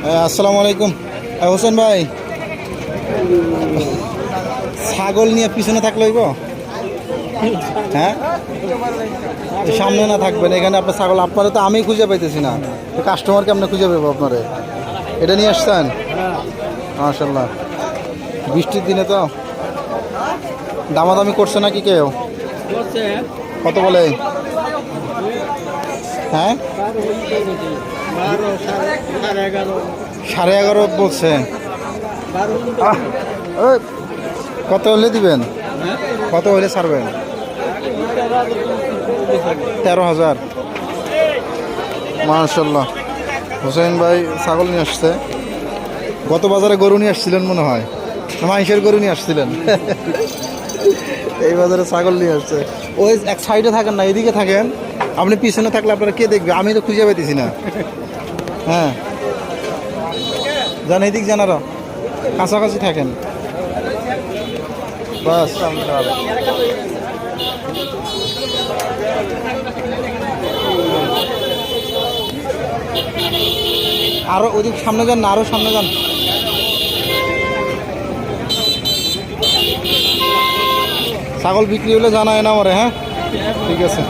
আসসালামু আলাইকুম হোসেন ভাই, ছাগল নিয়ে পিছনে থাকলে হইব? হ্যাঁ, সামনে না থাকবেন এখানে আপনার ছাগল। আপনারা তো আমি খুঁজে পাইতেছি না, কাস্টমারকে আপনি খুঁজে পাবো আপনারে। এটা নিয়ে আসছেন? মাশাল্লাহ, বৃষ্টির দিনে তো দামাদামি করছে নাকি কেউ? কত বলে? হ্যাঁ, 11.5 বলছে। কত হলে দিবেন? কত হলে ছাড়বেন? 13,000। মাশাল্লাহ, হোসেন ভাই ছাগল নিয়ে আসছে। গত বাজারে গরু নিয়ে আসছিলেন মনে হয়, মাইশের গরু নিয়ে আসছিলেন। এই বাজারে ছাগল নিয়ে আসছে। ওই এক সাইডে থাকেন না, এদিকে থাকেন। আপনি পিছনে থাকলে আপনারা কে দেখবে? আমি তো খুঁজে পাইতেছি না। হ্যাঁ, যান এদিক, যান আরো কাছাকাছি থাকেন বাস। আরো ওদিক সামনে যান না, আরো সামনে যান। ছাগল বিক্রি হলে জানায় না আমারে। হ্যাঁ, ঠিক আছে।